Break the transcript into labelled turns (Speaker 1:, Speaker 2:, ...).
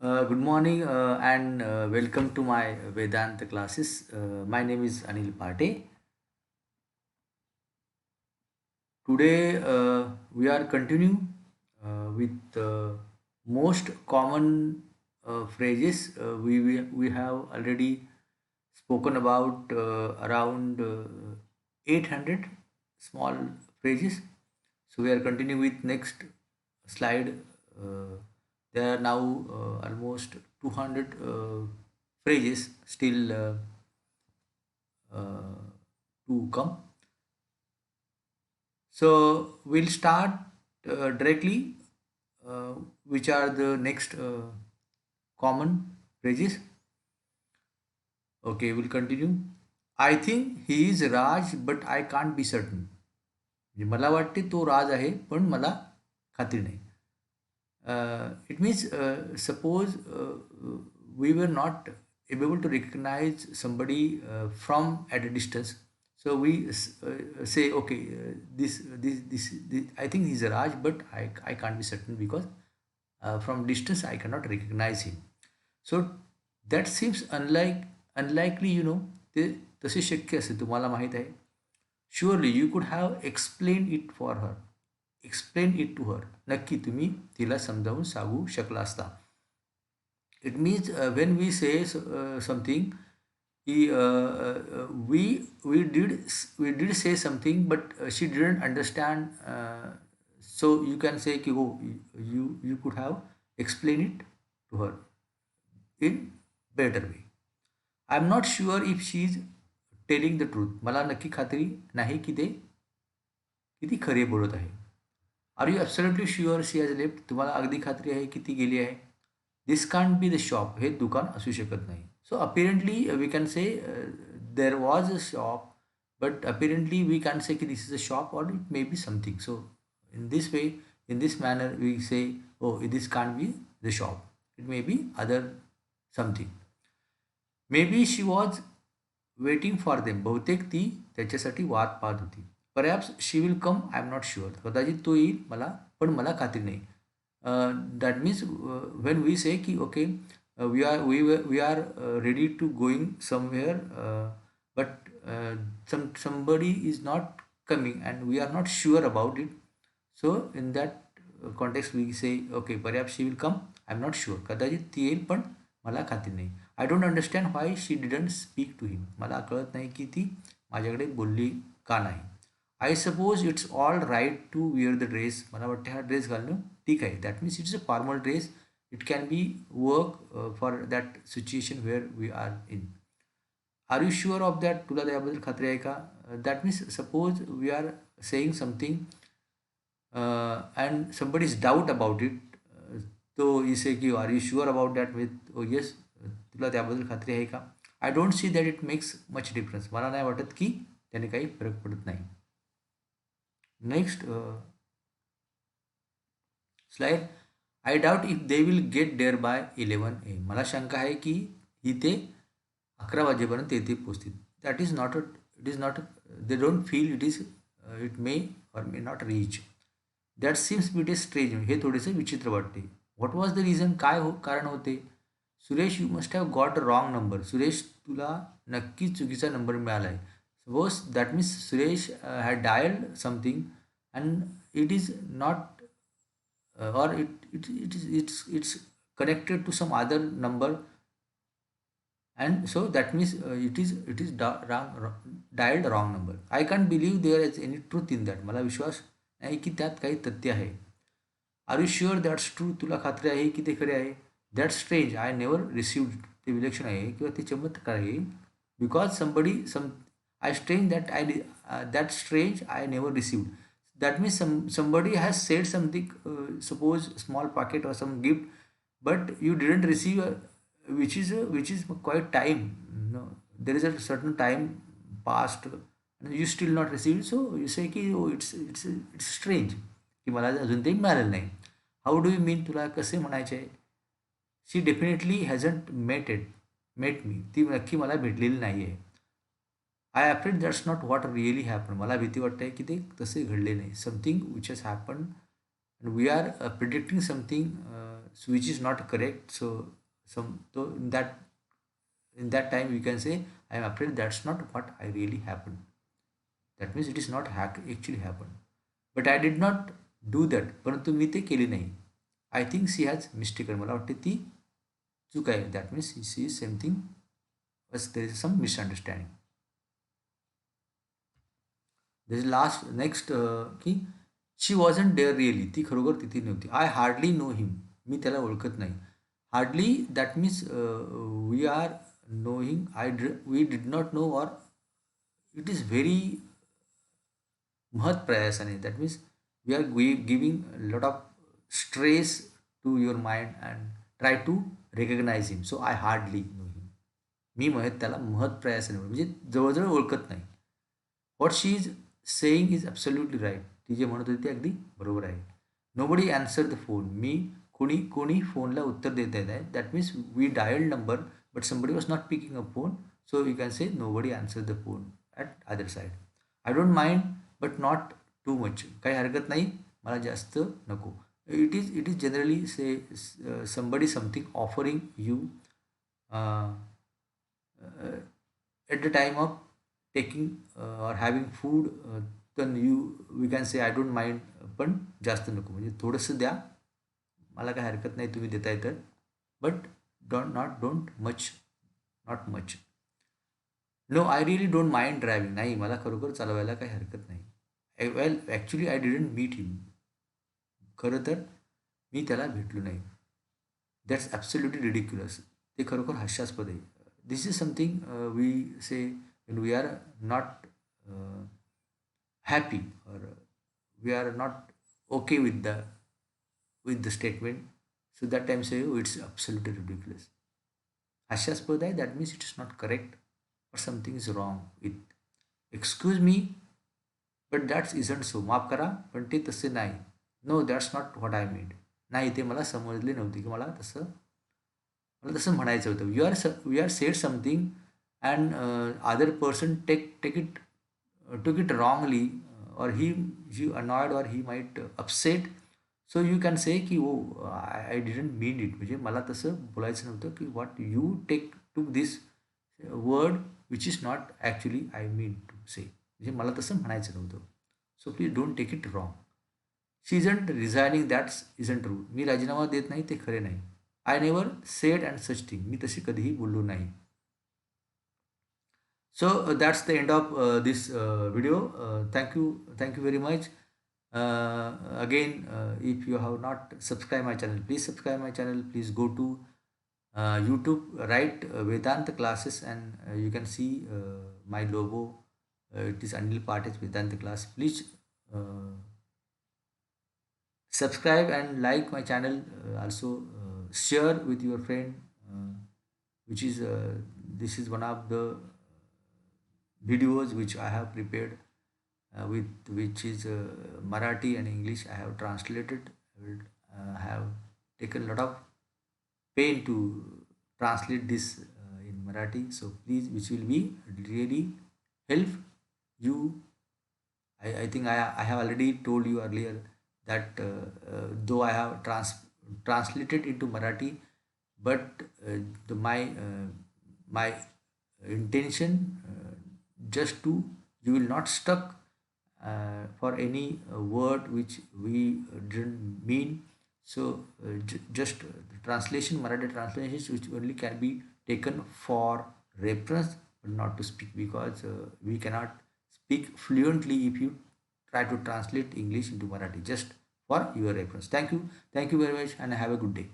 Speaker 1: Good morning and welcome to my Vedanta classes. My name is Anil Pate. Today we are continuing with most common phrases. We have already spoken about around 800 small phrases. So we are continuing with next slide. Uh, there are now almost 200 phrases still to come. So we'll start directly. Which are the next common phrases? Okay, we'll continue. I think he is Raj, but I can't be certain. म्हणजे मला वाटते तो राज आहे पण मला खात्री नाही. It means suppose we were not able to recognize somebody from at a distance, so we say okay, this I think he's a Raj, but I can't be certain because from distance I cannot recognize him. So that seems unlikely, ते तसे शक्य असेल तुम्हाला माहीत आहे. Surely you could have explained it for her. Explain it to her. नक्की तुम्ही तिला समजावून सांगू शकला असता. It means when we say something, we did say something, but she didn't understand. So you can say कि oh, you could have explained it to her in better way. I'm not sure if she is telling the truth. मला नक्की खात्री नाही की ती खरे बोलत आहे. Are you absolutely sure she has left? तुम्हाला अगदी खात्री आहे की ती गेली आहे? This can't be the shop. हे दुकान असू शकत नाही. So apparently we can say there was a shop, but apparently we can say की this is a shop or it may be something. So in this way, in this manner we say oh this can't be the shop. It may be other something. May be she was waiting for them. बहुतेक ती त्याच्यासाठी वाट पाहत होती. Perhaps she will come. I am not sure. कदाचित तो येईल पण मला खात्री नाही. That means when we say की okay, we are ready to going somewhere, but somebody is not coming and we are not sure about it. So in that context we say okay, perhaps she will come. I am not sure. कदाचित ती येईल पण मला खात्री नाही. I don't understand why she didn't speak to him. मला कळत नाही की ती माझ्याकडे बोलली का नाही. I suppose it's all right to wear the dress. मला वाटते हा ड्रेस घालणं ठीक आहे. That means it's a formal dress. It can be work for that situation where we are in. Are you sure of that? तुला त्याबद्दल खात्री आहे का? That means suppose we are saying something and somebody's doubt about it. तो इसे की are you sure about that with oh yes, तुला त्याबद्दल खात्री आहे का? I don't see that it makes much difference. मला नाही वाटत की त्याने काही फरक पडत नाही. Next slide. I doubt if they will get there by 11 AM. मला शंका आहे की इथे 11 वाजेपर्यंत येथे पोचतील. That is not a, it is not, they don't feel it is, it may or may not reach. That seems bit is strange. हे थोडेसे विचित्र वाटते. What was the reason? काय कारण होते? Suresh, you must have got a wrong number. Suresh, तुला नक्की चुकीचा नंबर मिळाला आहे. Suppose that means Suresh had dialled something and it is not, or it's connected to some other number, and so that means it is dialed wrong number. I can't believe there is any truth in that. मला विश्वास नाही की त्यात काही तथ्य आहे. Are you sure that's true? तुला खात्री आहे की ते खरे आहे? That strange I never received. ते विलक्षण आहे किंवा ते चमत्कार आहे. Because I strange that that strange I never received. That means somebody has said something, suppose small packet or some gift, but you didn't receive which is quite time. No, there is a certain time passed and you still not received. So you say ki oh, it's strange की मला अजून ते मिळालेलं नाही. How do you mean? तुला कसे म्हणायचे आहे? She definitely hasn't met me. ती नक्की मला भेटलेली नाही आहे. I afraid that's not what really happen. मला भीती वाटते की ते तसे घडले नाही. Something which has happen and we are predicting something so which is not correct. So so in that time you can say, I am afraid that's not what I really happened. That means it is not actually happened. But I did not do that. परंतु मी ते केले नाही. I think she has mistaken. मला वाटते ती चूक आहे. That means she is something, there is some misunderstanding. There is last next की शी वॉजंट डेअर रिअली, ती खरोखर तिथे नव्हती. आय हार्डली नो हिम, मी त्याला ओळखत नाही. Hardly that means we are knowing, we did not know, or it is very महत् प्रयासाने. That means we are giving lot of stress to your mind and try to recognise him. So I hardly know him, मी त्याला महत् प्रयासाने म्हणजे जवळजवळ ओळखत नाही. What she is saying is absolutely right, ती जे म्हणत होती ते अगदी बरोबर आहे. नोबडी ॲन्सर द फोन, मी कोणी फोनला उत्तर देत आहे. That means we dial number but somebody was not picking a phone. So you can say nobody answer the phone at other side. I don't mind but not too much, काही हरकत नाही, मला जास्त नको. It is generally say somebody something offering you at the time of taking or having food, then we can say I don't mind, पण जास्त नको, म्हणजे थोडंसं द्या, मला काय हरकत नाही तुम्ही देताय तर, but don't much, not much. No I really don't mind driving, नाही मला खरोखर चालवायला काही हरकत नाही. Well actually I didn't meet him, खरं तर मी त्याला भेटलो नाही. दॅट्स ॲब्सोल्युटली रिडिक्युलस, ते खरोखर हास्यास्पद आहे. दिस इज समथिंग वी से when we are not happy, or we are not okay with the statement. So that time say, oh, it's absolutely ridiculous, हास्यास्पद आहे. That means it is not correct, or something is wrong with. Excuse me, but that isn't so, माफ करा पण ते तसे नाही. No that's not what I mean, नाही ते मला समजले नव्हते की मला तसं म्हणायचं होतं. We are said something and other person took it wrongly, or he annoyed, or he might upset. So you can say ki, oh, I didn't mean it, म्हणजे मला तसं बोलायचं नव्हतं की what you took this word which is not actually I mean to say, म्हणजे मला तसं म्हणायचं नव्हतं. So please don't take it wrong. She isn't resigning, that isn't true, मी राजीनामा देत नाही ते खरे नाही. I never said and such thing, मी तशी कधीही बोललो नाही. So that's the end of this video. Thank you very much. Again, if you have not subscribed my channel, please subscribe my channel. Please go to YouTube, write Vedanta classes, and you can see my logo. It is Anil Patel Vedanta class. Please subscribe and like my channel. Also share with your friend, which is this is one of the videos which I have prepared, with which is Marathi and English. I have translated. I have taken a lot of pain to translate this in Marathi. So please, which will be really help you. I think I have already told you earlier that though I have translated into Marathi, but my intention, just to, you will not stuck for any word which we didn't mean. So just the translation, Marathi translations, which only can be taken for reference, but not to speak, because we cannot speak fluently if you try to translate English into Marathi, just for your reference. Thank you very much, and have a good day.